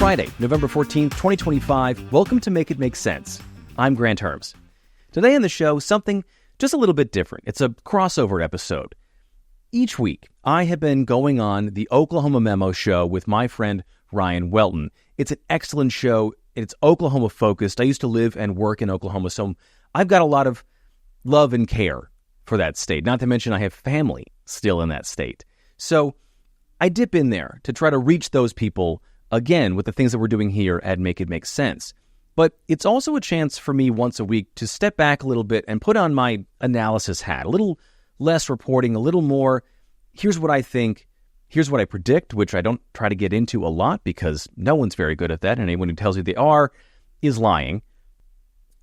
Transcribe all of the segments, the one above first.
Friday, November 14th, 2025. Welcome to Make It Make Sense. I'm Granthermes. Today on the show, something just a little bit different. It's a crossover episode. Each week, I have been going on the Oklahoma Memo show with my friend Ryan Welton. It's an excellent show. It's Oklahoma focused. I used to live and work in Oklahoma, so I've got a lot of love and care for that state. Not to mention I have family still in that state. So I dip in there to try to reach those people again with the things that we're doing here at Make It Make Sense. But it's also a chance for me once a week to step back a little bit and put on my analysis hat, a little less reporting, a little more, here's what I think, here's what I predict, which I don't try to get into a lot because no one's very good at that, and anyone who tells you they are is lying.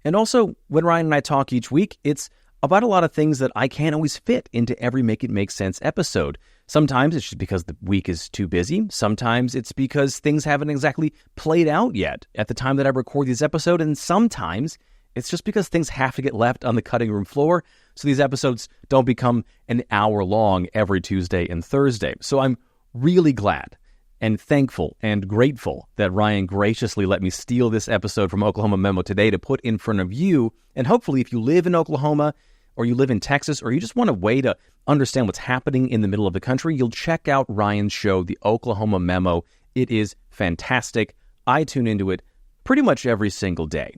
And also, when Ryan and I talk each week, it's about a lot of things that I can't always fit into every Make It Make Sense episode. Sometimes it's just because the week is too busy. Sometimes it's because things haven't exactly played out yet at the time that I record these episodes. And sometimes it's just because things have to get left on the cutting room floor so these episodes don't become an hour long every Tuesday and Thursday. So I'm really glad and thankful and grateful that Ryan graciously let me steal this episode from Oklahoma Memo today to put in front of you. And hopefully if you live in Oklahoma or you live in Texas or you just want a way to understand what's happening in the middle of the country, you'll check out Ryan's show, the Oklahoma Memo. It is fantastic. I tune into it pretty much every single day.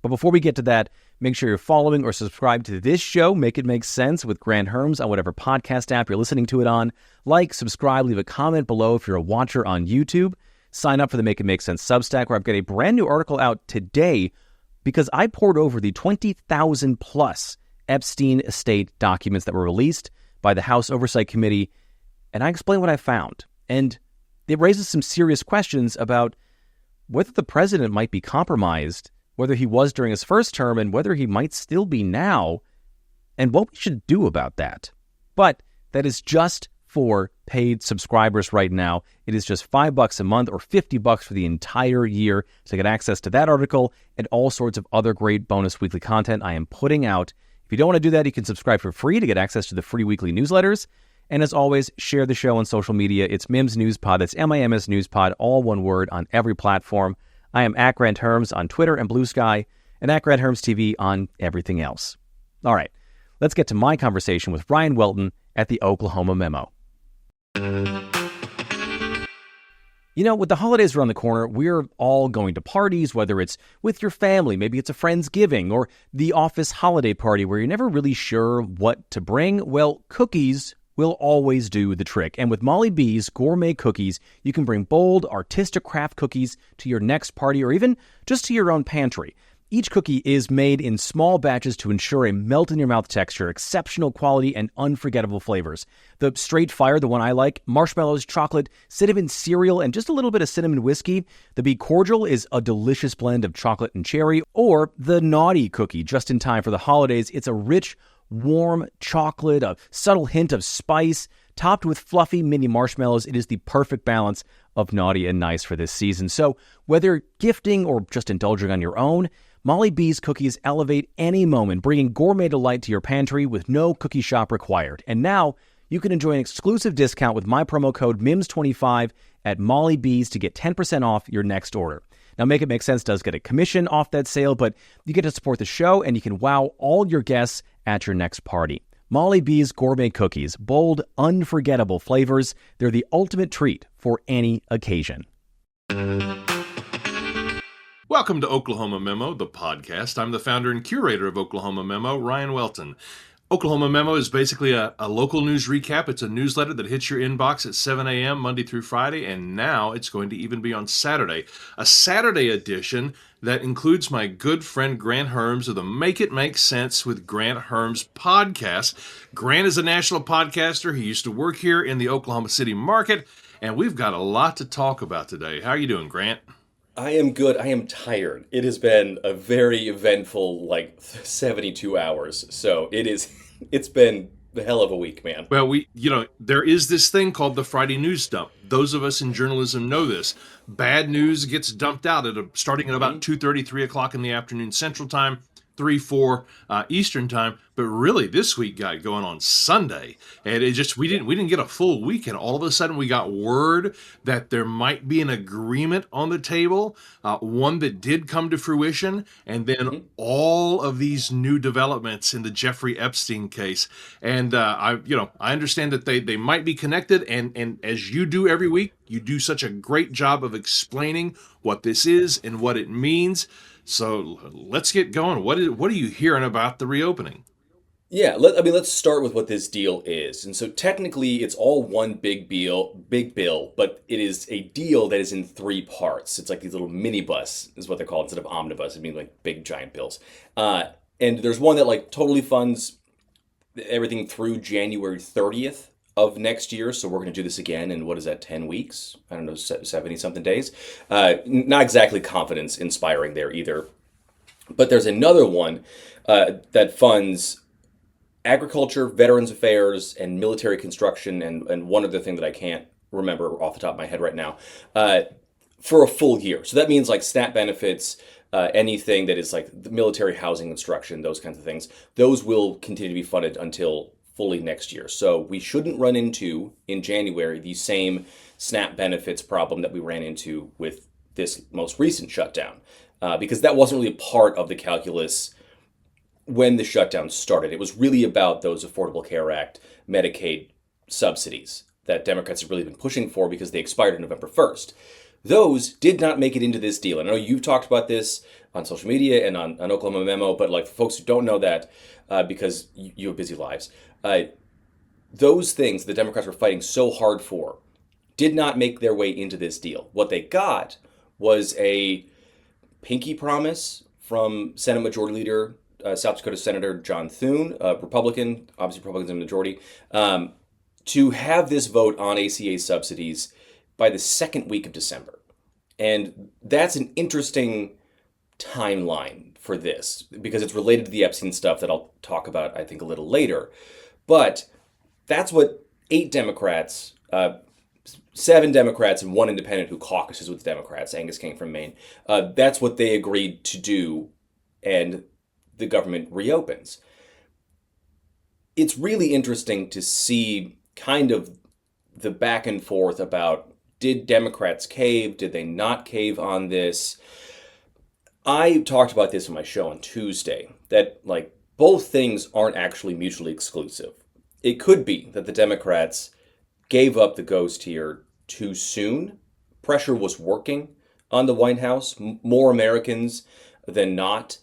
But before we get to that, make sure you're following or subscribe to this show, Make It Make Sense with Granthermes on whatever podcast app you're listening to it on. Like, subscribe, leave a comment below if you're a watcher on YouTube. Sign up for the Make It Make Sense Substack, where I've got a brand new article out today because I poured over the 20,000 plus Epstein estate documents that were released by the House Oversight Committee, and I explain what I found. And it raises some serious questions about whether the president might be compromised, whether he was during his first term, and whether he might still be now, and what we should do about that. But that is just for paid subscribers right now. It is just $5 a month or $50 for the entire year to get access to that article and all sorts of other great bonus weekly content I am putting out. If you don't want to do that, you can subscribe for free to get access to the free weekly newsletters. And as always, share the show on social media. It's Mims News Pod. That's MIMS News Pod, all one word on every platform. I am at Granthermes on Twitter and Bluesky, and at Granthermes TV on everything else. All right, let's get to my conversation with Ryan Welton at the Oklahoma Memo. You know, with the holidays around the corner, we're all going to parties, whether it's with your family, maybe it's a Friendsgiving, or the office holiday party where you're never really sure what to bring. Well, cookies will always do the trick. And with Molly B's gourmet cookies, you can bring bold, artistic craft cookies to your next party or even just to your own pantry. Each cookie is made in small batches to ensure a melt-in-your-mouth texture, exceptional quality, and unforgettable flavors. The Straight Fire, the one I like, marshmallows, chocolate, cinnamon cereal, and just a little bit of cinnamon whiskey. The Be Cordial is a delicious blend of chocolate and cherry. Or the Naughty Cookie, just in time for the holidays. It's a rich, warm chocolate, a subtle hint of spice, topped with fluffy mini marshmallows. It is the perfect balance of naughty and nice for this season. So whether gifting or just indulging on your own, Molly B's cookies elevate any moment, bringing gourmet delight to your pantry with no cookie shop required. And now you can enjoy an exclusive discount with my promo code MIMS25 at Molly B's to get 10% off your next order. Now, Make It Make Sense does get a commission off that sale, but you get to support the show and you can wow all your guests at your next party. Molly B's gourmet cookies, bold, unforgettable flavors. They're the ultimate treat for any occasion. Welcome to Oklahoma Memo, the podcast. I'm the founder and curator of Oklahoma Memo, Ryan Welton. Oklahoma Memo is basically a local news recap. It's a newsletter that hits your inbox at 7 a.m. Monday through Friday, and now it's going to even be on Saturday. A Saturday edition that includes my good friend Grant Hermes of the Make It Make Sense with Grant Hermes podcast. Grant is a national podcaster. He used to work here in the Oklahoma City market, and we've got a lot to talk about today. How are you doing, Grant? I am good. I am tired. It has been a very eventful, 72 hours. So it's been the hell of a week, man. Well, there is this thing called the Friday news dump. Those of us in journalism know this. Bad news gets dumped out starting at about 2:30, 3 o'clock in the afternoon Central Time. 3, 4 Eastern time, but really this week got going on Sunday, and it just we didn't get a full week, and all of a sudden we got word that there might be an agreement on the table, one that did come to fruition, and then all of these new developments in the Jeffrey Epstein case, and I understand that they might be connected, and as you do every week, you do such a great job of explaining what this is and what it means. So let's get going. What are you hearing about the reopening? Yeah, let's start with what this deal is. And so technically it's all one big bill, but it is a deal that is in three parts. It's like these little minibus is what they're called instead of omnibus. I mean like big giant bills. And there's one that like totally funds everything through January 30th of next year. So we're going to do this again in, what is that, 10 weeks? I don't know, 70 something days. Not exactly confidence inspiring there either. But there's another one that funds agriculture, veterans affairs, and military construction, and one other thing that I can't remember off the top of my head right now, for a full year. So that means like SNAP benefits, anything that is like the military housing instruction, those kinds of things, those will continue to be funded until fully next year. So we shouldn't run into, in January, the same SNAP benefits problem that we ran into with this most recent shutdown, because that wasn't really a part of the calculus when the shutdown started. It was really about those Affordable Care Act Medicaid subsidies that Democrats have really been pushing for because they expired on November 1st. Those did not make it into this deal. I know you've talked about this on social media and on Oklahoma Memo, but like for folks who don't know that, because you have busy lives, those things the Democrats were fighting so hard for did not make their way into this deal. What they got was a pinky promise from Senate Majority Leader, South Dakota Senator John Thune, Republican, obviously Republicans in the majority, to have this vote on ACA subsidies by the second week of December. And that's an interesting timeline for this because it's related to the Epstein stuff that I'll talk about, I think, a little later. But that's what 8 Democrats, 7 Democrats, and 1 independent who caucuses with Democrats, Angus King from Maine, that's what they agreed to do, and the government reopens. It's really interesting to see kind of the back and forth about, did Democrats cave? Did they not cave on this? I talked about this in my show on Tuesday, that like both things aren't actually mutually exclusive. It could be that the Democrats gave up the ghost here too soon. Pressure was working on the White House. More Americans than not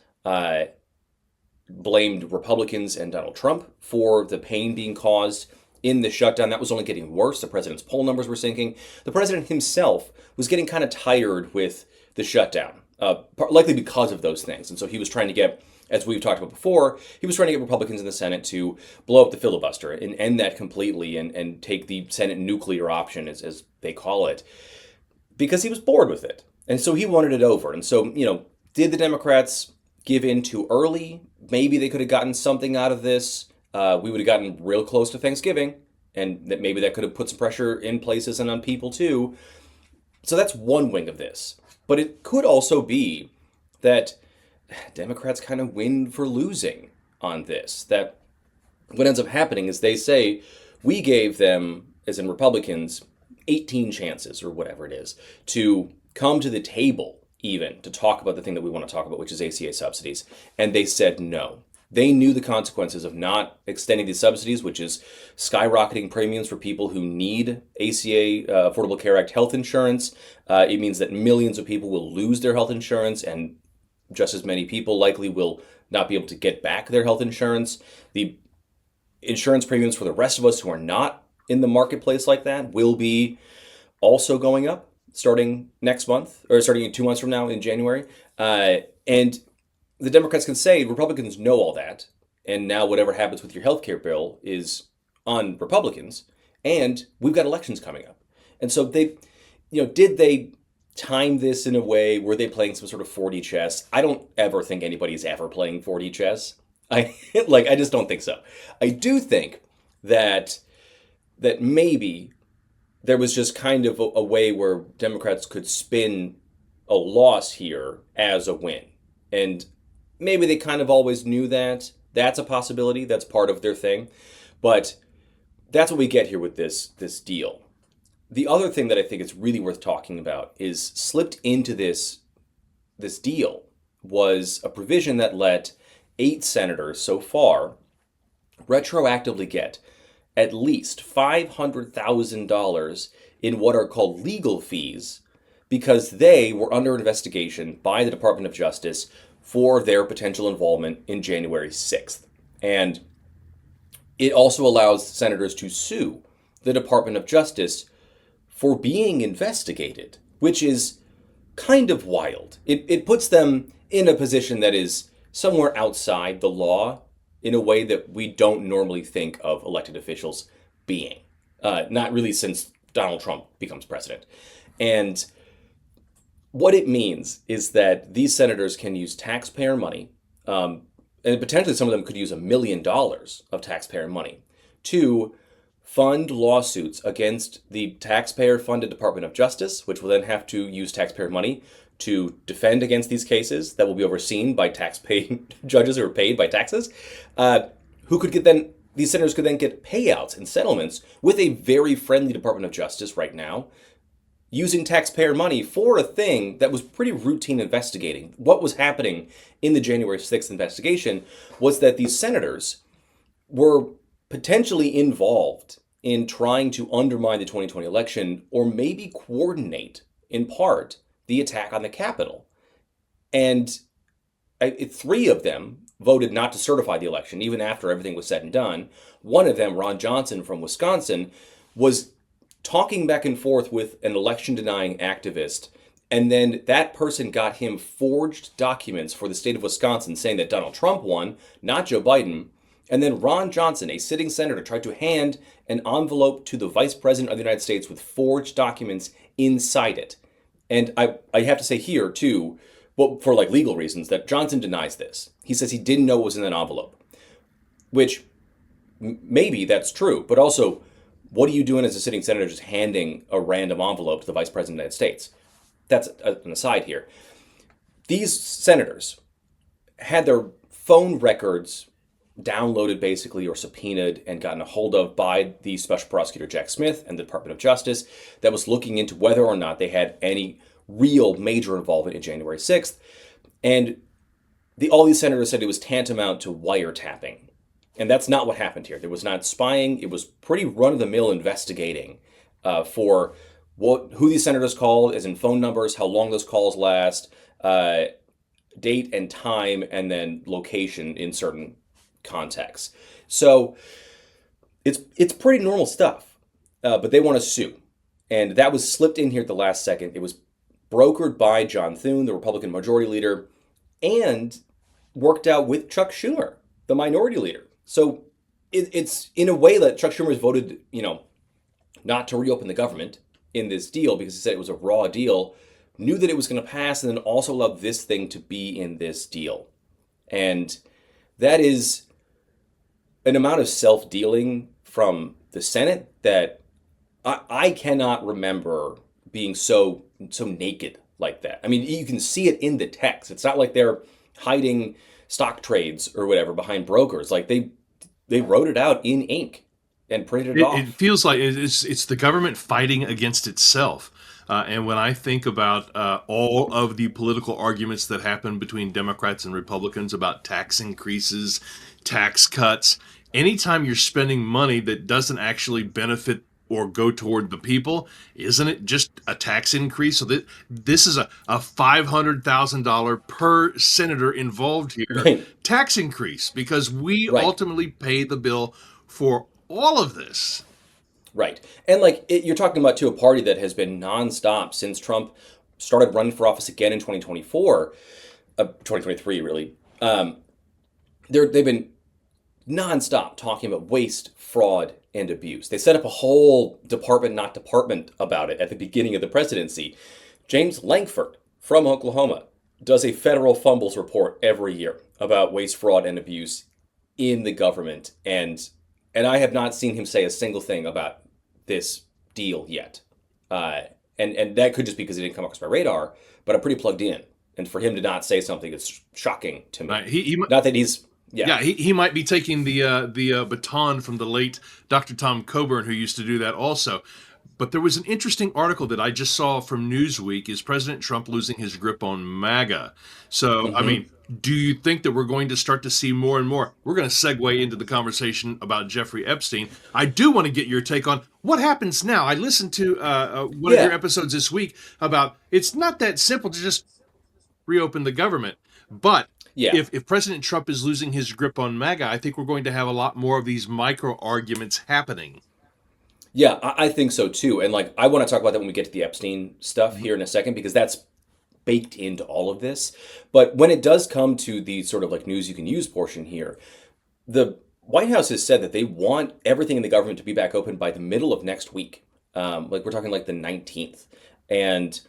blamed Republicans and Donald Trump for the pain being caused in the shutdown. That was only getting worse. The president's poll numbers were sinking. The president himself was getting kind of tired with the shutdown, likely because of those things. And so he was trying to get, as we've talked about before, he was trying to get Republicans in the Senate to blow up the filibuster and end that completely and take the Senate nuclear option, as they call it, because he was bored with it. And so he wanted it over. And so, did the Democrats give in too early? Maybe they could have gotten something out of this. We would have gotten real close to Thanksgiving, and that maybe that could have put some pressure in places and on people too. So that's one wing of this. But it could also be that Democrats kind of win for losing on this. That what ends up happening is they say, we gave them, as in Republicans, 18 chances or whatever it is, to come to the table even to talk about the thing that we want to talk about, which is ACA subsidies. And they said no. They knew the consequences of not extending these subsidies, which is skyrocketing premiums for people who need ACA, Affordable Care Act health insurance. It means that millions of people will lose their health insurance, and just as many people likely will not be able to get back their health insurance. The insurance premiums for the rest of us who are not in the marketplace like that will be also going up starting next month, or starting in 2 months from now in January. And the Democrats can say, Republicans know all that, and now whatever happens with your health care bill is on Republicans, and we've got elections coming up. And so they, did they time this in a way? Were they playing some sort of 4D chess? I don't ever think anybody's ever playing 4D chess. I just don't think so. I do think that maybe there was just kind of a way where Democrats could spin a loss here as a win. And maybe they kind of always knew that. That's a possibility. That's part of their thing. But that's what we get here with this deal. The other thing that I think is really worth talking about is slipped into this deal was a provision that let 8 senators so far retroactively get at least $500,000 in what are called legal fees because they were under investigation by the Department of Justice for their potential involvement in January 6th. And it also allows senators to sue the Department of Justice for being investigated, which is kind of wild. It puts them in a position that is somewhere outside the law in a way that we don't normally think of elected officials being. Not really since Donald Trump becomes president. And what it means is that these senators can use taxpayer money, and potentially some of them could use $1 million of taxpayer money to fund lawsuits against the taxpayer-funded Department of Justice, which will then have to use taxpayer money to defend against these cases that will be overseen by tax-paying judges who are paid by taxes, these senators could then get payouts and settlements with a very friendly Department of Justice right now, using taxpayer money for a thing that was pretty routine investigating. What was happening in the January 6th investigation was that these senators were potentially involved in trying to undermine the 2020 election or maybe coordinate, in part, the attack on the Capitol. And 3 of them voted not to certify the election, even after everything was said and done. One of them, Ron Johnson from Wisconsin, was talking back and forth with an election-denying activist, and then that person got him forged documents for the state of Wisconsin saying that Donald Trump won, not Joe Biden. And then Ron Johnson, a sitting senator, tried to hand an envelope to the Vice President of the United States with forged documents inside it. And I have to say here, too, well, for legal reasons, that Johnson denies this. He says he didn't know what was in that envelope, which maybe that's true, but also, what are you doing as a sitting senator just handing a random envelope to the Vice President of the United States? That's an aside here. These senators had their phone records downloaded basically or subpoenaed and gotten a hold of by the Special Prosecutor Jack Smith and the Department of Justice that was looking into whether or not they had any real major involvement in January 6th. And all these senators said it was tantamount to wiretapping. And that's not what happened here. There was not spying. It was pretty run-of-the-mill investigating for who these senators called, as in phone numbers, how long those calls last, date and time, and then location in certain contexts. So it's pretty normal stuff, but they want to sue. And that was slipped in here at the last second. It was brokered by John Thune, the Republican majority leader, and worked out with Chuck Schumer, the minority leader. So it's in a way that Chuck Schumer has voted, not to reopen the government in this deal because he said it was a raw deal, knew that it was going to pass, and then also allowed this thing to be in this deal. And that is an amount of self-dealing from the Senate that I cannot remember being so naked like that. I mean, you can see it in the text. It's not like they're hiding stock trades or whatever behind brokers. Like they wrote it out in ink and printed it off. It feels like it's the government fighting against itself. And when I think about all of the political arguments that happen between Democrats and Republicans about tax increases, tax cuts, anytime you're spending money that doesn't actually benefit or go toward the people, isn't it just a tax increase? So this is a $500,000 per senator involved here Right. tax increase because we Right. ultimately pay the bill for all of this. Right. And you're talking about, too, a party that has been nonstop since Trump started running for office again in 2024, 2023, really. They've been nonstop talking about waste, fraud, and abuse. They set up a whole department, not department, about it at the beginning of the presidency. James Lankford from Oklahoma does a federal fumbles report every year about waste, fraud, and abuse in the government. And I have not seen him say a single thing about this deal yet. And that could just be because it didn't come across my radar, but I'm pretty plugged in And for him to not say something is shocking to me. Right. Not that he's... He might be taking the baton from the late Dr. Tom Coburn, who used to do that also. But there was an interesting article that I just saw from Newsweek, is President Trump losing his grip on MAGA. So, I mean, do you think that we're going to start to see more and more? We're going to segue into the conversation about Jeffrey Epstein. I do want to get your take on what happens now. I listened to one of your episodes this week about it's not that simple to just reopen the government. But if President Trump is losing his grip on MAGA, I think we're going to have a lot more of these micro arguments happening. Yeah, I think so too. And like, I want to talk about that when we get to the Epstein stuff here in a second, because that's baked into all of this. But when it does come to the sort of like news you can use portion here, the White House has said that they want everything in the government to be back open by the middle of next week. Like we're talking like the 19th. And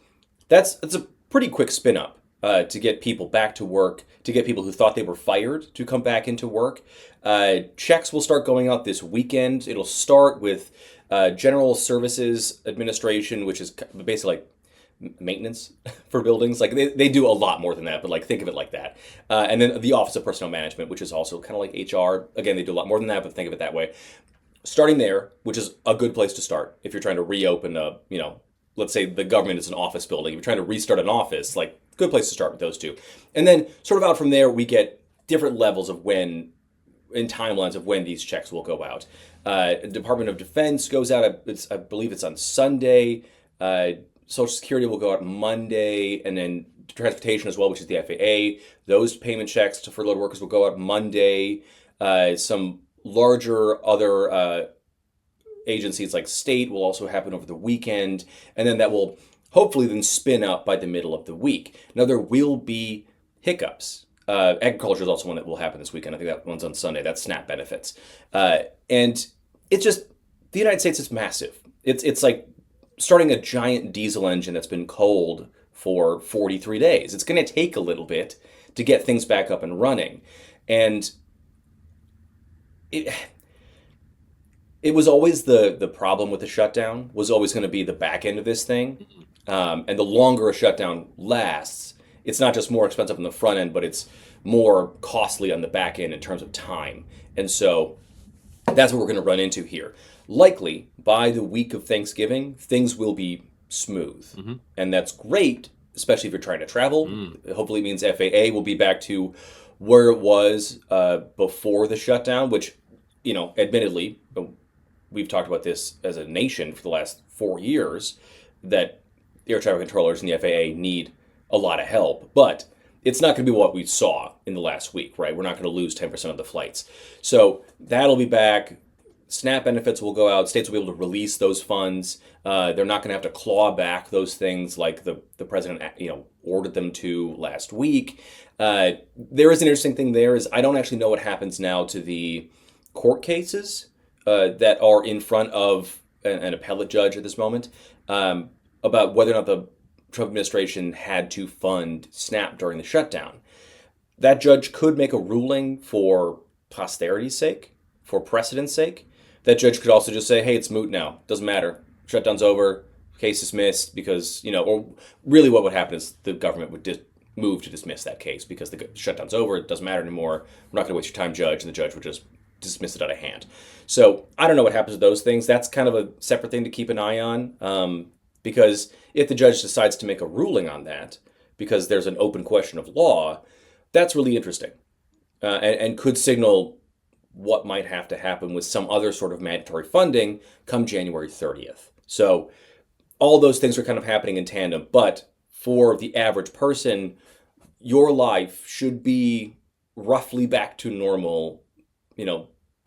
that's a pretty quick spin up to get people back to work, to get people who thought they were fired to come back into work. Checks will start going out this weekend. It'll start with General Services Administration, which is basically like maintenance for buildings. Like they do a lot more than that, but like think of it like that. And then the Office of Personnel Management, which is also kind of like HR. Again, they do a lot more than that, but think of it that way. Starting there, which is a good place to start if you're trying to reopen let's say the government is an office building. If you're trying to restart an office, like good place to start with those two. And then sort of out from there, we get different levels of when, in timelines of when these checks will go out. Department of Defense goes out, I believe it's on Sunday. Social Security will go out Monday, and then Transportation as well, which is the FAA. Those payment checks to furloughed workers will go out Monday. Some larger other agencies like state will also happen over the weekend, and then that will hopefully then spin up by the middle of the week. Now, there will be hiccups. Agriculture is also one that will happen this weekend. I think that one's on Sunday. That's SNAP benefits. And it's just, the United States is massive. It's like starting a giant diesel engine that's been cold for 43 days. It's going to take a little bit to get things back up and running. And it was always the problem with the shutdown, was always going to be the back end of this thing. And the longer a shutdown lasts, it's not just more expensive on the front end, but it's more costly on the back end in terms of time. And so that's what we're going to run into here. Likely, by the week of Thanksgiving, things will be smooth. Mm-hmm. And that's great, especially if you're trying to travel. Hopefully it means FAA will be back to where it was before the shutdown, which, admittedly, we've talked about this as a nation for the last 4 years, that air traffic controllers and the FAA need a lot of help. But it's not going to be what we saw in the last week, right? We're not going to lose 10% of the flights. So that'll be back. SNAP benefits will go out. States will be able to release those funds. They're not going to have to claw back those things like the president, ordered them to last week. There is an interesting thing there is I don't actually know what happens now to the court cases that are in front of an appellate judge at this moment about whether or not the Trump administration had to fund SNAP during the shutdown. That judge could make a ruling for posterity's sake, for precedent's sake. That judge could also just say, hey, it's moot now. Doesn't matter. Shutdown's over. Case dismissed because, or really what would happen is the government would move to dismiss that case because the shutdown's over. It doesn't matter anymore. We're not going to waste your time, judge. And the judge would just dismiss it out of hand. So I don't know what happens with those things. That's kind of a separate thing to keep an eye on because if the judge decides to make a ruling on that because there's an open question of law, that's really interesting and could signal what might have to happen with some other sort of mandatory funding come January 30th. So all those things are kind of happening in tandem, but for the average person, your life should be roughly back to normal,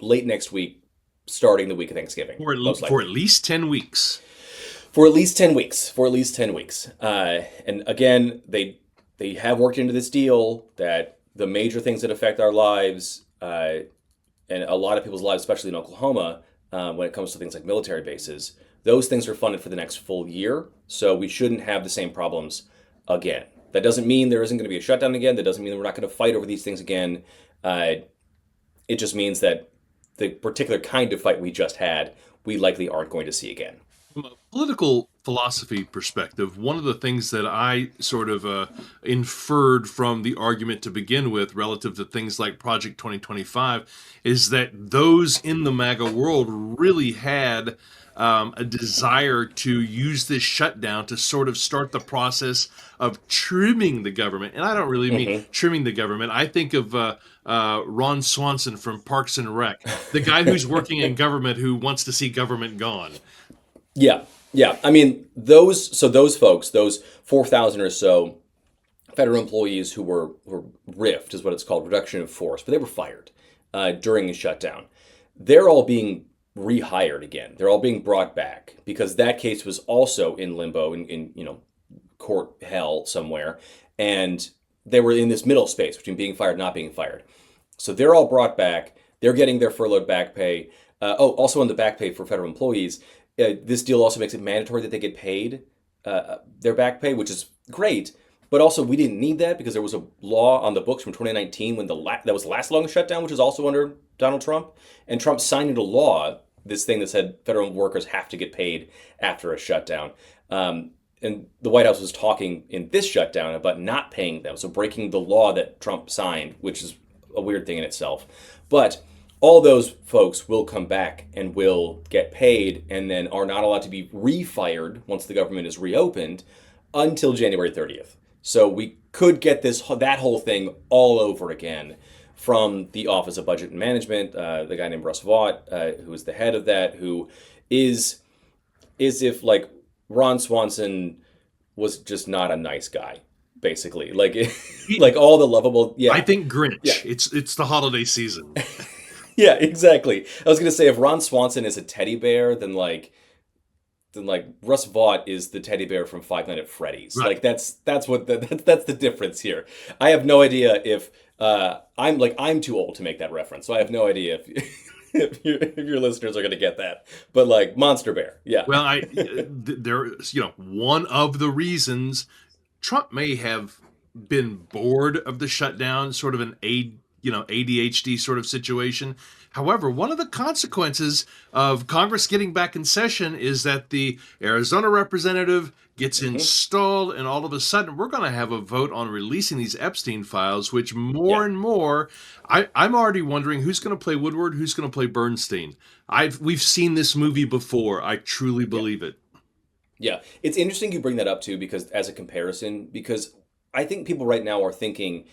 late next week, starting the week of Thanksgiving. For at least 10 weeks. For at least 10 weeks. And again, they have worked into this deal that the major things that affect our lives, and a lot of people's lives, especially in Oklahoma, when it comes to things like military bases, those things are funded for the next full year. So we shouldn't have the same problems again. That doesn't mean there isn't going to be a shutdown again. That doesn't mean that we're not going to fight over these things again. It just means that the particular kind of fight we just had, we likely aren't going to see again. From a political philosophy perspective, one of the things that I sort of inferred from the argument to begin with relative to things like Project 2025 is that those in the MAGA world really had a desire to use this shutdown to sort of start the process of trimming the government. And I don't really mean trimming the government. I think of Ron Swanson from Parks and Rec, the guy who's working in government who wants to see government gone. Yeah, yeah. I mean, those folks, those 4,000 or so federal employees who were RIFed, is what it's called, reduction of force, but they were fired during the shutdown. They're all being rehired again. They're all being brought back because that case was also in limbo in court hell somewhere, and they were in this middle space between being fired and not being fired. So they're all brought back. They're getting their furloughed back pay. Also on the back pay for federal employees. This deal also makes it mandatory that they get paid their back pay, which is great. But also, we didn't need that because there was a law on the books from 2019 when that was the last long shutdown, which is also under Donald Trump. And Trump signed into law this thing that said federal workers have to get paid after a shutdown. And the White House was talking in this shutdown about not paying them, so breaking the law that Trump signed, which is a weird thing in itself. But all those folks will come back and will get paid and then are not allowed to be refired once the government is reopened until January 30th. So we could get that whole thing all over again from the Office of Budget and Management, the guy named Russ Vought, who is the head of that, who is if like Ron Swanson was just not a nice guy, basically. Like all the lovable. Yeah, I think Grinch. Yeah. It's the holiday season. Yeah, exactly. I was gonna say if Ron Swanson is a teddy bear, then Russ Vought is the teddy bear from Five Nights at Freddy's. Right. Like that's the difference here. I have no idea if I'm too old to make that reference, so I have no idea if your listeners are gonna get that. But like Monster Bear, yeah. Well, there's one of the reasons Trump may have been bored of the shutdown, sort of an ADHD sort of situation. However, one of the consequences of Congress getting back in session is that the Arizona representative gets installed, and all of a sudden we're going to have a vote on releasing these Epstein files, which more and more, I'm already wondering who's going to play Woodward, who's going to play Bernstein. We've seen this movie before. I truly believe it. Yeah, it's interesting you bring that up too, because as a comparison, because I think people right now are thinking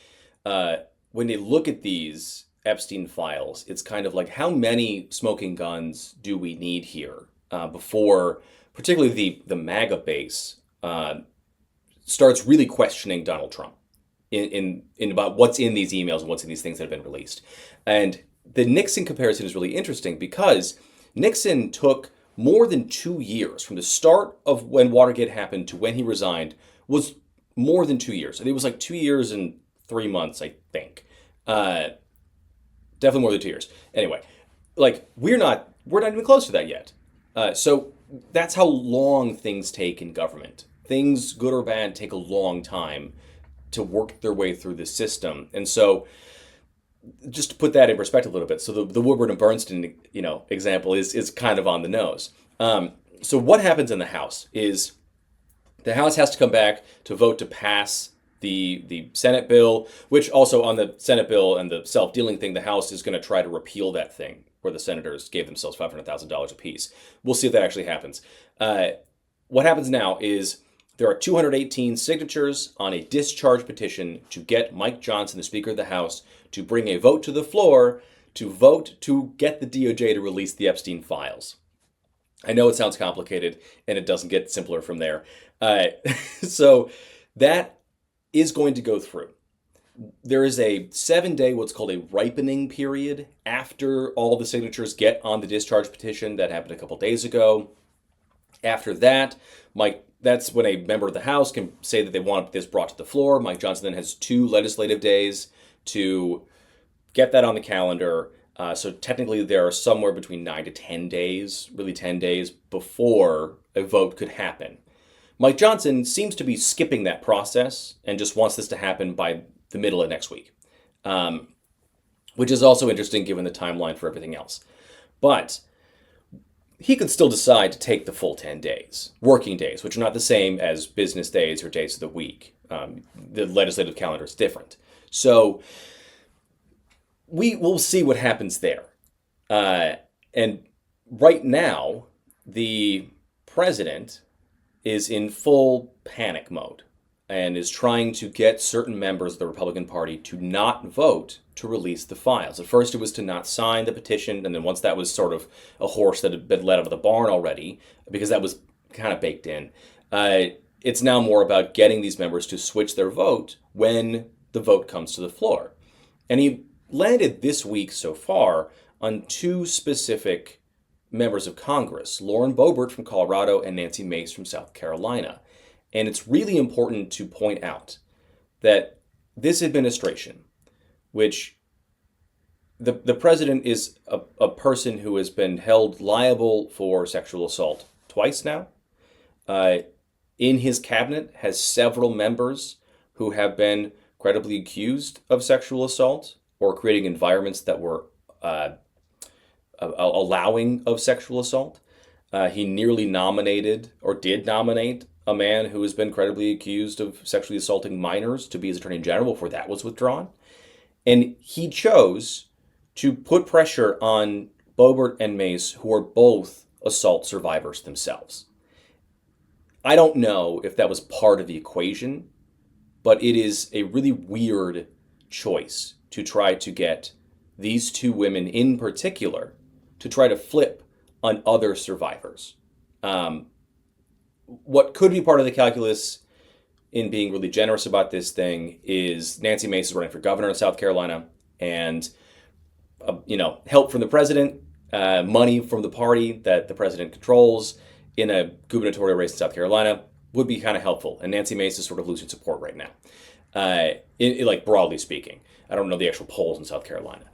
when they look at these Epstein files, it's kind of like how many smoking guns do we need here before, particularly the MAGA base starts really questioning Donald Trump in about what's in these emails and what's in these things that have been released. And the Nixon comparison is really interesting because Nixon took more than 2 years from the start of when Watergate happened to when he resigned was more than 2 years. And it was like 2 years and 3 months, I think. Definitely more than 2 years. Anyway, like we're not even close to that yet. So that's how long things take in government. Things, good or bad, take a long time to work their way through the system. And so just to put that in perspective a little bit, so the Woodward and Bernstein, example is kind of on the nose. So what happens in the House is the House has to come back to vote to pass the Senate bill, which also on the Senate bill and the self-dealing thing, the House is going to try to repeal that thing where the senators gave themselves $500,000 apiece. We'll see if that actually happens. What happens now is there are 218 signatures on a discharge petition to get Mike Johnson, the Speaker of the House, to bring a vote to the floor to vote to get the DOJ to release the Epstein files. I know it sounds complicated, and it doesn't get simpler from there. So that is going to go through. There is a 7-day, what's called a ripening period after all the signatures get on the discharge petition. That happened a couple days ago. After that, that's when a member of the House can say that they want this brought to the floor. Mike Johnson then has 2 legislative days to get that on the calendar. So technically there are somewhere between 9 to 10 days, really 10 days, before a vote could happen. Mike Johnson seems to be skipping that process and just wants this to happen by the middle of next week, which is also interesting given the timeline for everything else. But he could still decide to take the full 10 days, working days, which are not the same as business days or days of the week. The legislative calendar is different. So we will see what happens there. And right now, the president is in full panic mode and is trying to get certain members of the Republican Party to not vote to release the files. At first, it was to not sign the petition, and then once that was sort of a horse that had been let out of the barn already, because that was kind of baked in, it's now more about getting these members to switch their vote when the vote comes to the floor. And he landed this week so far on two specific members of Congress, Lauren Boebert from Colorado and Nancy Mace from South Carolina. And it's really important to point out that this administration, which the president is a person who has been held liable for sexual assault twice now, in his cabinet has several members who have been credibly accused of sexual assault or creating environments that were allowing of sexual assault. He nearly nominated, or did nominate, a man who has been credibly accused of sexually assaulting minors to be his attorney general before that was withdrawn. And he chose to put pressure on Boebert and Mace, who are both assault survivors themselves. I don't know if that was part of the equation, but it is a really weird choice to try to get these two women in particular to try to flip on other survivors. What could be part of the calculus in being really generous about this thing is Nancy Mace is running for governor in South Carolina, and help from the president, money from the party that the president controls in a gubernatorial race in South Carolina would be kind of helpful. And Nancy Mace is sort of losing support right now, like broadly speaking. I don't know the actual polls in South Carolina.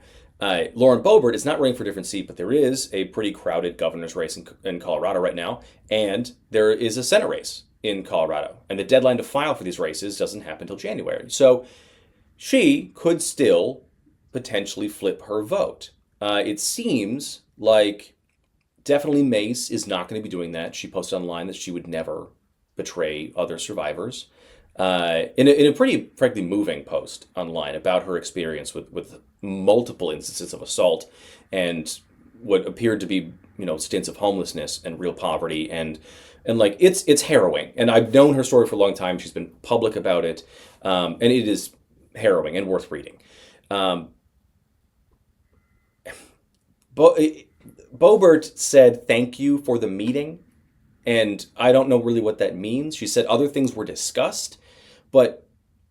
Lauren Boebert is not running for a different seat, but there is a pretty crowded governor's race in Colorado right now, and there is a Senate race in Colorado. And the deadline to file for these races doesn't happen until January. So she could still potentially flip her vote. It seems like definitely Mace is not going to be doing that. She posted online that she would never betray other survivors. In a pretty, frankly, moving post online about her experience with multiple instances of assault and what appeared to be, stints of homelessness and real poverty. And like, it's harrowing. And I've known her story for a long time. She's been public about it. And it is harrowing and worth reading. Boebert said thank you for the meeting, and I don't know really what that means. She said other things were discussed, but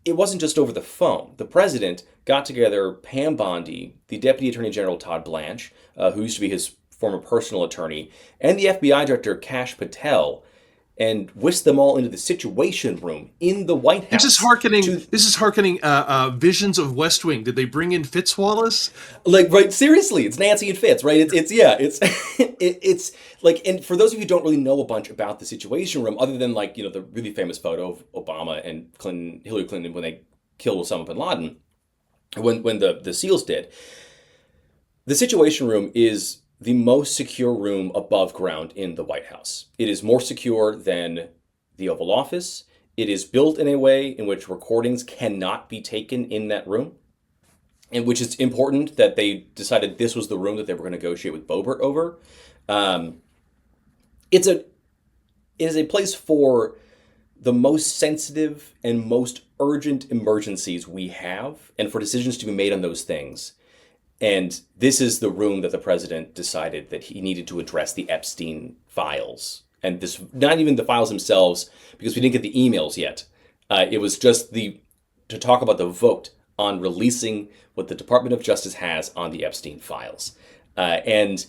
it wasn't just over the phone. The president got together Pam Bondi, the Deputy Attorney General Todd Blanche, who used to be his former personal attorney, and the FBI Director Kash Patel, and whisked them all into the Situation Room in the White House. This is hearkening visions of West Wing. Did they bring in Fitz Wallace? Like, right? Seriously, it's Nancy and Fitz, right? It's like, and for those of you who don't really know a bunch about the Situation Room, other than like the really famous photo of Obama and Hillary Clinton when they killed Osama bin Laden, when the SEALs did, the Situation Room is the most secure room above ground in the White House. It is more secure than the Oval Office. It is built in a way in which recordings cannot be taken in that room, and which is important that they decided this was the room that they were going to negotiate with Boebert over. It is a place for the most sensitive and most urgent emergencies we have, and for decisions to be made on those things. And this is the room that the president decided that he needed to address the Epstein files. And this, not even the files themselves, because we didn't get the emails yet. It was just to talk about the vote on releasing what the Department of Justice has on the Epstein files. And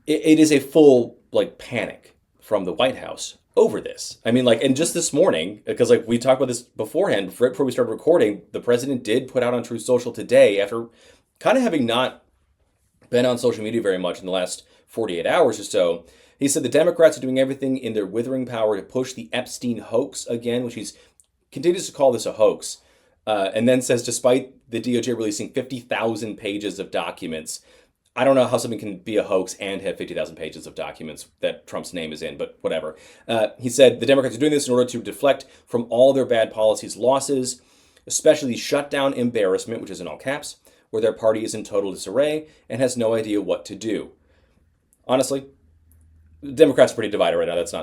it is a full panic from the White House over this. I mean, and just this morning, because we talked about this beforehand, right before we started recording, the president did put out on Truth Social today, after kind of having not been on social media very much in the last 48 hours or so, he said the Democrats are doing everything in their withering power to push the Epstein hoax again, which he continues to call this a hoax, and then says despite the DOJ releasing 50,000 pages of documents, I don't know how something can be a hoax and have 50,000 pages of documents that Trump's name is in, but whatever. He said the Democrats are doing this in order to deflect from all their bad policies losses, especially shutdown embarrassment, which is in all caps, where their party is in total disarray and has no idea what to do. Honestly, the Democrats are pretty divided right now. That's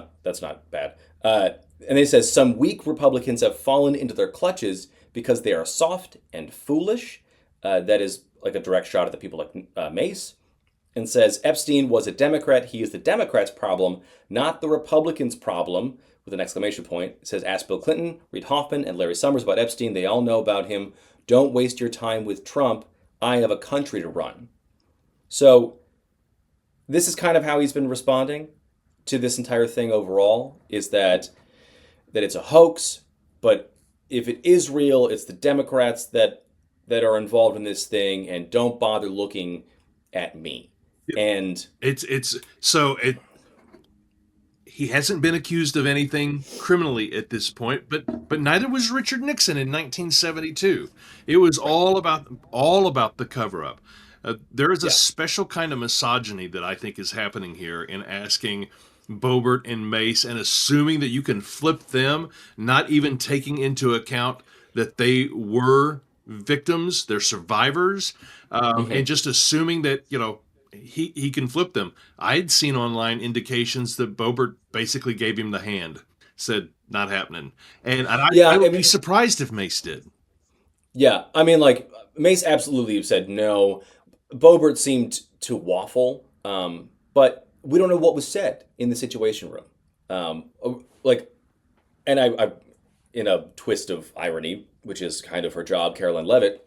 not bad. And they says some weak Republicans have fallen into their clutches because they are soft and foolish. That is like a direct shot at the people like Mace. And says Epstein was a Democrat. He is the Democrats' problem, not the Republicans' problem, with an exclamation point. It says ask Bill Clinton, Reid Hoffman, and Larry Summers about Epstein. They all know about him. Don't waste your time with Trump. I have a country to run. So this is kind of how he's been responding to this entire thing overall, is that it's a hoax, but if it is real, it's the Democrats that are involved in this thing, and don't bother looking at me. And he hasn't been accused of anything criminally at this point, but neither was Richard Nixon in 1972. It was all about the cover-up. There is a special kind of misogyny that I think is happening here in asking Boebert and Mace and assuming that you can flip them, not even taking into account that they were victims, they're survivors, and just assuming that, he can flip them. I'd seen online indications that Boebert basically gave him the hand, said not happening. And I would be surprised if Mace did. Yeah, I mean, like, Mace absolutely said no. Boebert seemed to waffle, but we don't know what was said in the Situation Room. And I, in a twist of irony, which is kind of her job, Caroline Leavitt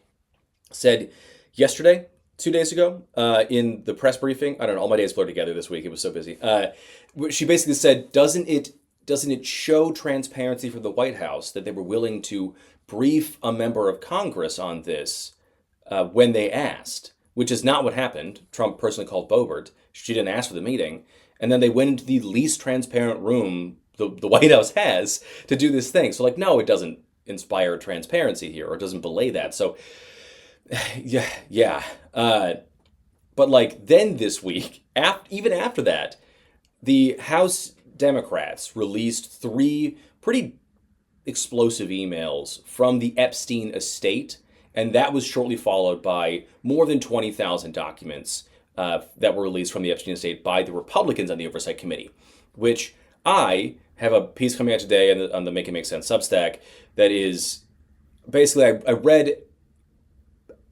said yesterday, 2 days ago, in the press briefing. I don't know, all my days blurred together this week. It was so busy. She basically said, doesn't it show transparency for the White House that they were willing to brief a member of Congress on this when they asked? Which is not what happened. Trump personally called Boebert. She didn't ask for the meeting. And then they went into the least transparent room the White House has to do this thing. So, like, no, it doesn't inspire transparency here, or it doesn't belay that. So, yeah. But, like, then this week, even after that, the House Democrats released 3 pretty explosive emails from the Epstein estate. And that was shortly followed by more than 20,000 documents that were released from the Epstein estate by the Republicans on the Oversight Committee, which I have a piece coming out today on the Make It Make Sense Substack that is basically, I read,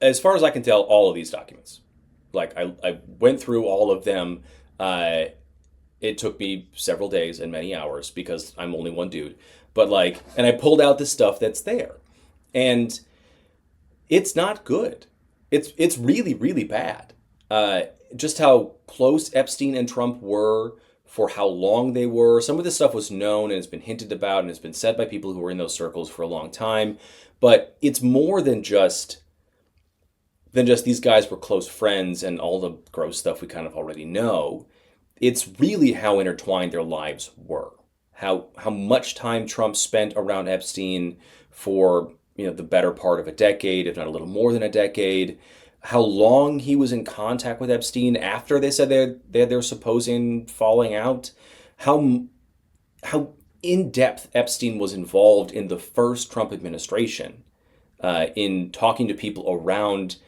as far as I can tell, all of these documents. Like, I went through all of them. It took me several days and many hours because I'm only one dude. But, like, and I pulled out the stuff that's there. And it's not good. It's really, really bad. Just how close Epstein and Trump were, for how long they were. Some of this stuff was known and it's been hinted about and it's been said by people who were in those circles for a long time. But it's more than just these guys were close friends and all the gross stuff we kind of already know. It's really how intertwined their lives were. How much time Trump spent around Epstein for the better part of a decade, if not a little more than a decade. How long he was in contact with Epstein after they said they had their supposed falling out. How in-depth Epstein was involved in the first Trump administration, in talking to people around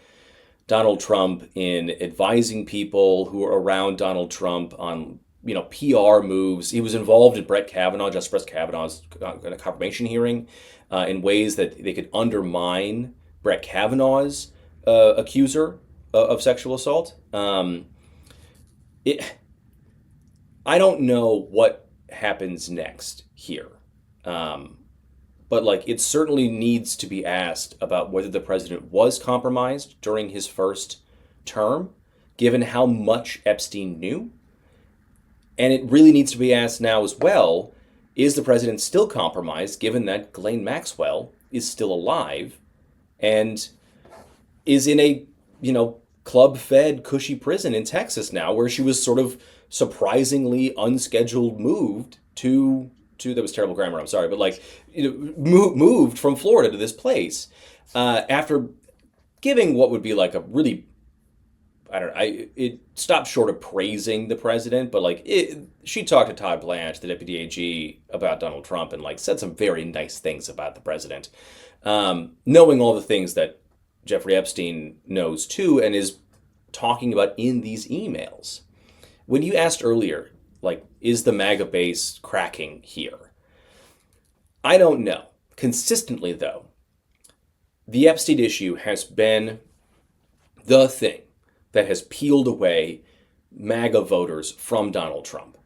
Donald Trump, in advising people who were around Donald Trump on PR moves. He was involved in Justice Brett Kavanaugh's confirmation hearing in ways that they could undermine Brett Kavanaugh's accuser of sexual assault. I don't know what happens next here. But like, it certainly needs to be asked about whether the president was compromised during his first term, given how much Epstein knew. And it really needs to be asked now as well, is the president still compromised, given that Ghislaine Maxwell is still alive and is in a, club-fed, cushy prison in Texas now, where she was sort of surprisingly unscheduled moved to that was terrible grammar, I'm sorry, but moved from Florida to this place after giving what would be like a really, I don't know. It stopped short of praising the president, but like she talked to Todd Blanche, the deputy AG, about Donald Trump and like said some very nice things about the president, knowing all the things that Jeffrey Epstein knows too and is talking about in these emails. When you asked earlier, like, is the MAGA base cracking here? I don't know. Consistently, though, the Epstein issue has been the thing that has peeled away MAGA voters from Donald Trump.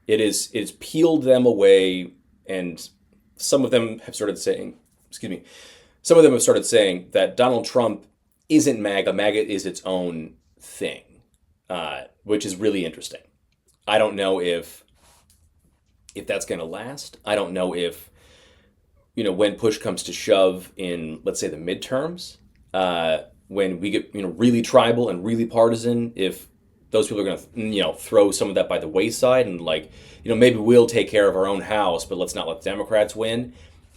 It's peeled them away, and some of them have started saying, that Donald Trump isn't MAGA. MAGA is its own thing, which is really interesting. I don't know if that's going to last. I don't know if, when push comes to shove in, let's say, the midterms, when we get, really tribal and really partisan, if those people are going to, throw some of that by the wayside and like, maybe we'll take care of our own house, but let's not let the Democrats win.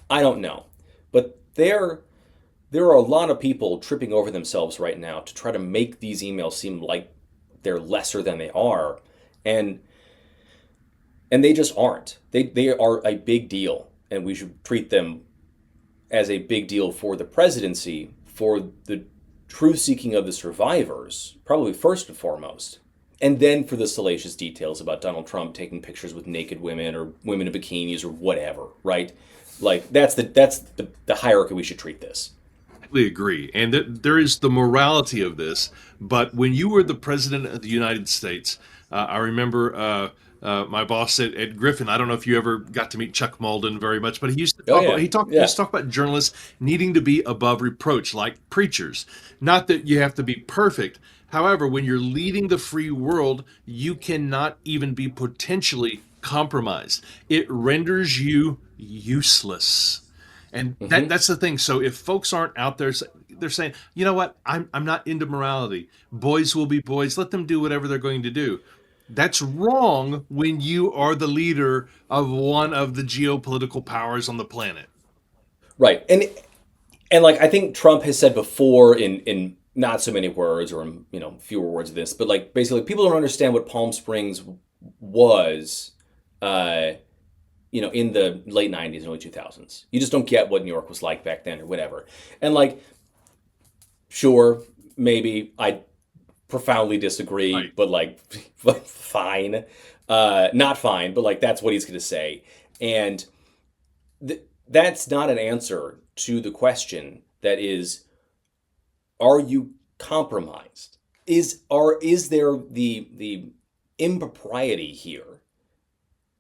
I don't know. But there are a lot of people tripping over themselves right now to try to make these emails seem like they're lesser than they are. And they just aren't. They are a big deal, and we should treat them as a big deal for the presidency, for the truth-seeking of the survivors, probably first and foremost, and then for the salacious details about Donald Trump taking pictures with naked women or women in bikinis or whatever, right? Like, that's the hierarchy we should treat this. I agree. And there is the morality of this. But when you were the president of the United States, I remember my boss at Griffin. I don't know if you ever got to meet Chuck Malden very much, but he used to talk used to talk about journalists needing to be above reproach, like preachers. Not that you have to be perfect. However, when you're leading the free world, you cannot even be potentially compromised. It renders you useless. And that's the thing. So if folks aren't out there, they're saying, you know what, I'm not into morality. Boys will be boys. Let them do whatever they're going to do. That's wrong when you are the leader of one of the geopolitical powers on the planet. Right. And like, I think Trump has said before in not so many words or, fewer words of this, but like basically people don't understand what Palm Springs was, in the late 90s and early 2000s. You just don't get what New York was like back then or whatever. And like, sure, maybe I profoundly disagree, right. But like, fine. Not fine, but like, that's what he's going to say. And that's not an answer to the question that is, are you compromised? Is there the impropriety here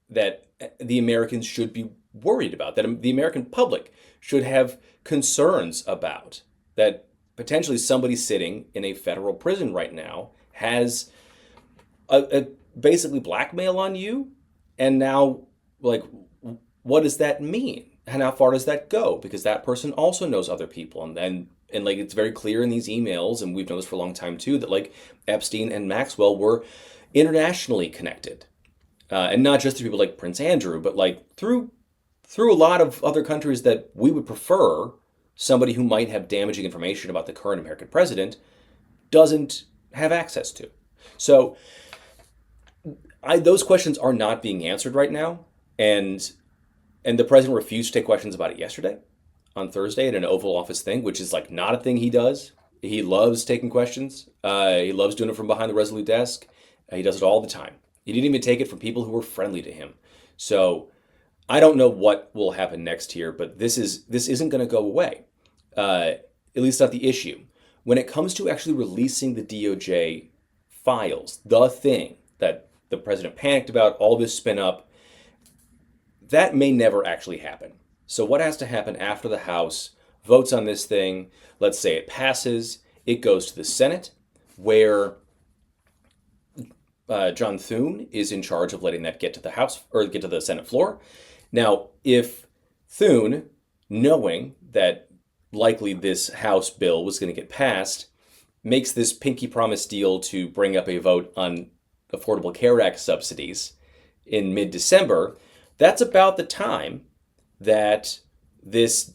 that the Americans should be worried about, that the American public should have concerns about, that potentially somebody sitting in a federal prison right now has a basically blackmail on you? And now, like, what does that mean? And how far does that go? Because that person also knows other people. And like, it's very clear in these emails, and we've known this for a long time too, that like Epstein and Maxwell were internationally connected. And not just through people like Prince Andrew, but like through a lot of other countries that we would prefer somebody who might have damaging information about the current American president doesn't have access to. So those questions are not being answered right now. And the president refused to take questions about it yesterday, on Thursday, at an Oval Office thing, which is like not a thing he does. He loves taking questions. He loves doing it from behind the Resolute desk. He does it all the time. He didn't even take it from people who were friendly to him. So I don't know what will happen next here, but this isn't going to go away. At least not the issue. When it comes to actually releasing the DOJ files, the thing that the president panicked about, all this spin up, that may never actually happen. So what has to happen after the House votes on this thing? Let's say it passes, it goes to the Senate, where John Thune is in charge of letting that get to the House or get to the Senate floor. Now, if Thune, knowing that likely this House bill was going to get passed, makes this pinky promise deal to bring up a vote on Affordable Care Act subsidies in mid-December, that's about the time that this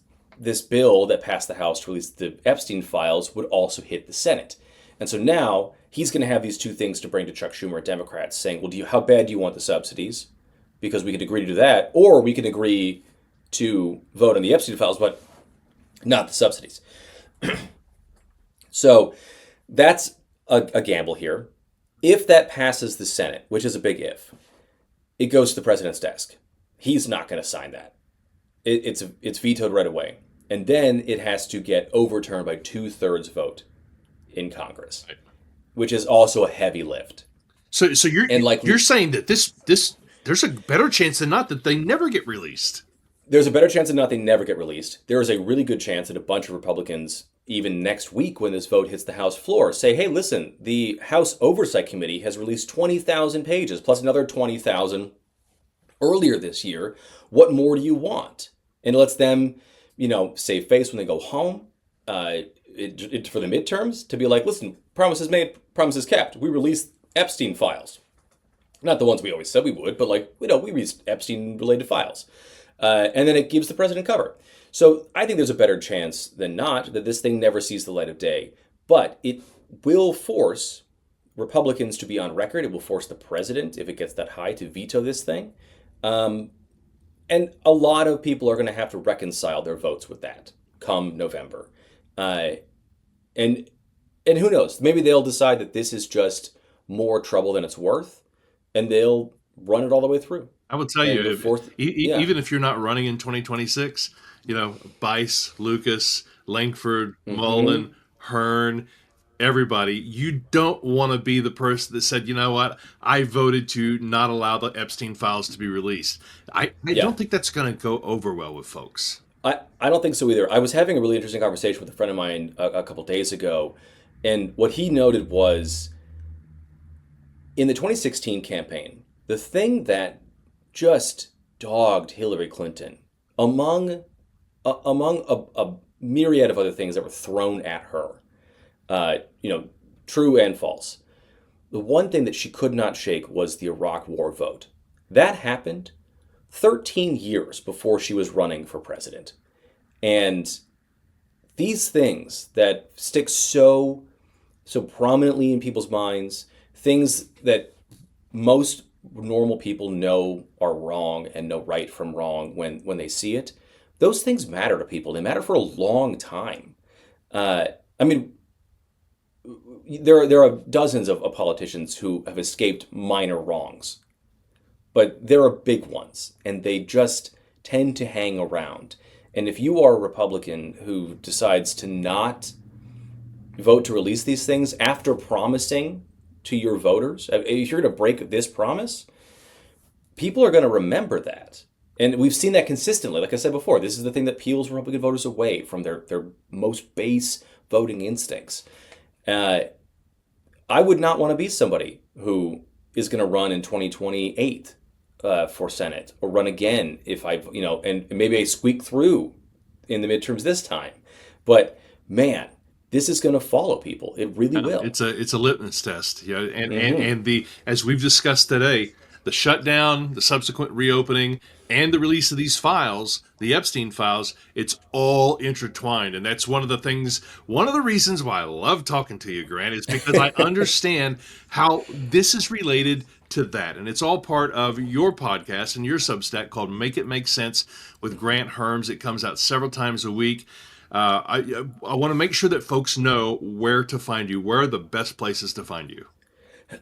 bill that passed the House to release the Epstein files would also hit the Senate. And so now, he's going to have these two things to bring to Chuck Schumer and Democrats, saying, well, how bad do you want the subsidies? Because we could agree to do that, or we can agree to vote on the Epstein files, but not the subsidies. So that's a gamble here. If that passes the Senate, which is a big if, it goes to the president's desk. He's not going to sign that. It's vetoed right away. And then it has to get overturned by 2/3 vote in Congress, which is also a heavy lift. So you're saying that this there's a better chance than not that they never get released. There's a better chance than not they never get released. There is a really good chance that a bunch of Republicans, even next week when this vote hits the House floor, say, hey, listen, the House Oversight Committee has released 20,000 pages, plus another 20,000 earlier this year. What more do you want? And it lets them, save face when they go home for the midterms to be like, listen, promises made, promises kept. We released Epstein files. Not the ones we always said we would, but we released Epstein-related files. And then it gives the president cover. So I think there's a better chance than not that this thing never sees the light of day. But it will force Republicans to be on record. It will force the president, if it gets that high, to veto this thing. And a lot of people are going to have to reconcile their votes with that come November. And who knows? Maybe they'll decide that this is just more trouble than it's worth, and they'll run it all the way through. I will tell you, even if you're not running in 2026, Bice, Lucas, Langford, Mullen, Hearn, everybody, you don't want to be the person that said, you know what, I voted to not allow the Epstein files to be released. I don't think that's going to go over well with folks. I don't think so either. I was having a really interesting conversation with a friend of mine a couple days ago, and what he noted was in the 2016 campaign, the thing that just dogged Hillary Clinton among a myriad of other things that were thrown at her, true and false. The one thing that she could not shake was the Iraq War vote. That happened 13 years before she was running for president. And these things that stick so prominently in people's minds, things that most normal people know are wrong and know right from wrong when they see it, those things matter to people. They matter for a long time. There are dozens of politicians who have escaped minor wrongs, but there are big ones, and they just tend to hang around. And if you are a Republican who decides to not vote to release these things after promising to your voters, if you're going to break this promise, people are going to remember that. And we've seen that consistently. Like I said before, this is the thing that peels Republican voters away from their most base voting instincts. I would not want to be somebody who is going to run in 2028 for Senate, or run again if and maybe I squeak through in the midterms this time. But man, this is going to follow people. It really will. It's a litmus test. And as we've discussed today, the shutdown, the subsequent reopening, and the release of these files, the Epstein files, it's all intertwined. And that's one of the reasons why I love talking to you, Grant, is because I understand how this is related to that. And it's all part of your podcast and your Substack called Make It Make Sense with Grant Herms. It comes out several times a week. I want to make sure that folks know where to find you. Where are the best places to find you?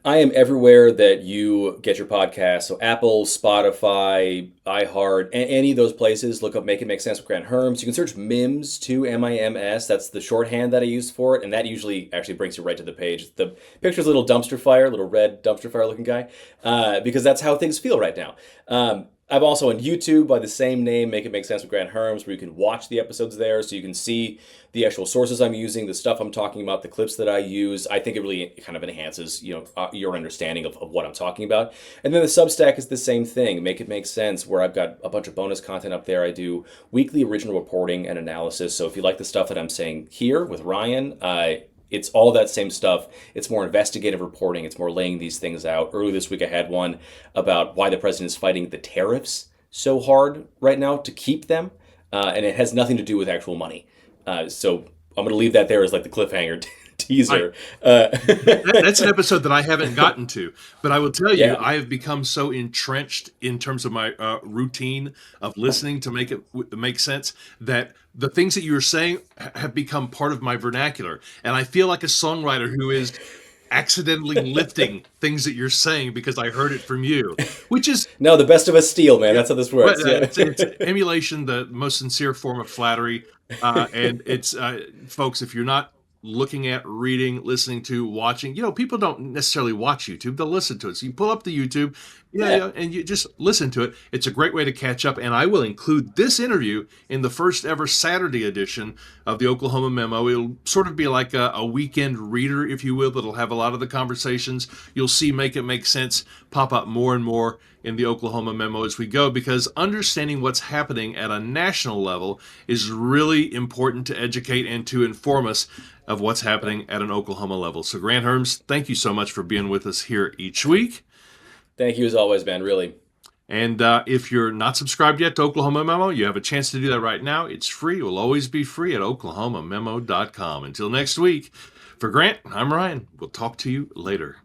I am everywhere that you get your podcast. So Apple, Spotify, iHeart, any of those places. Look up Make It Make Sense with Grant Herms. You can search MIMS too, MIMS. That's the shorthand that I use for it. And that usually actually brings you right to the page. The picture's a little dumpster fire, little red dumpster fire looking guy, because that's how things feel right now. I'm also on YouTube by the same name, Make It Make Sense with Grant Herms, where you can watch the episodes there, so you can see the actual sources I'm using, the stuff I'm talking about, the clips that I use. I think it really kind of enhances, your understanding of what I'm talking about. And then the Substack is the same thing, Make It Make Sense, where I've got a bunch of bonus content up there. I do weekly original reporting and analysis. So if you like the stuff that I'm saying here with Ryan, it's all that same stuff. It's more investigative reporting. It's more laying these things out. Earlier this week, I had one about why the president is fighting the tariffs so hard right now to keep them. And it has nothing to do with actual money. So I'm going to leave that there as like the cliffhanger teaser. That's an episode that I haven't gotten to, but I will tell you, Yeah. I have become so entrenched in terms of my routine of listening to make it make sense that the things that you were saying have become part of my vernacular. And I feel like a songwriter who is accidentally lifting things that you're saying because I heard it from you, which is... No, the best of us steal, man. That's how this works. It's emulation, the most sincere form of flattery. And it's, folks, if you're not looking at, reading, listening to, watching, people don't necessarily watch YouTube. They'll listen to it. So you pull up the YouTube, and you just listen to it. It's a great way to catch up. And I will include this interview in the first ever Saturday edition of the Oklahoma Memo. It'll sort of be like a weekend reader, if you will, that'll have a lot of the conversations. You'll see Make It Make Sense pop up more and more in the Oklahoma Memo as we go, because understanding what's happening at a national level is really important to educate and to inform us of what's happening at an Oklahoma level. So Granthermes, thank you so much for being with us here each week. Thank you as always, man, really. And if you're not subscribed yet to Oklahoma Memo, you have a chance to do that right now. It's free. It will always be free at oklahomamemo.com. Until next week, for Grant, I'm Ryan. We'll talk to you later.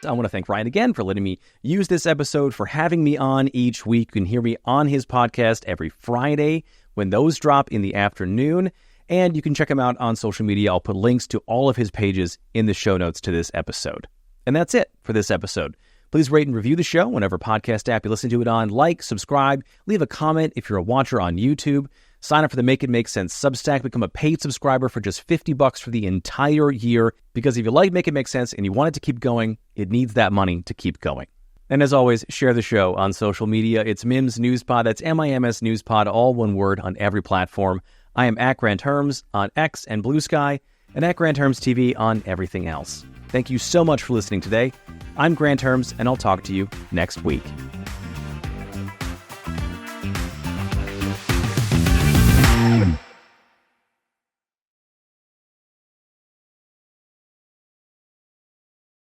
I want to thank Ryan again for letting me use this episode, for having me on each week. You can hear me on his podcast every Friday when those drop in the afternoon. And you can check him out on social media. I'll put links to all of his pages in the show notes to this episode. And that's it for this episode. Please rate and review the show whenever podcast app you listen to it on. Like, subscribe, leave a comment if you're a watcher on YouTube. Sign up for the Make It Make Sense Substack. Become a paid subscriber for just $50 for the entire year. Because if you like Make It Make Sense and you want it to keep going, it needs that money to keep going. And as always, share the show on social media. It's Mims Newspod. That's MIMS Newspod, all one word, on every platform. I am at Granthermes on X and Bluesky, and at Granthermes TV on everything else. Thank you so much for listening today. I'm Granthermes, and I'll talk to you next week.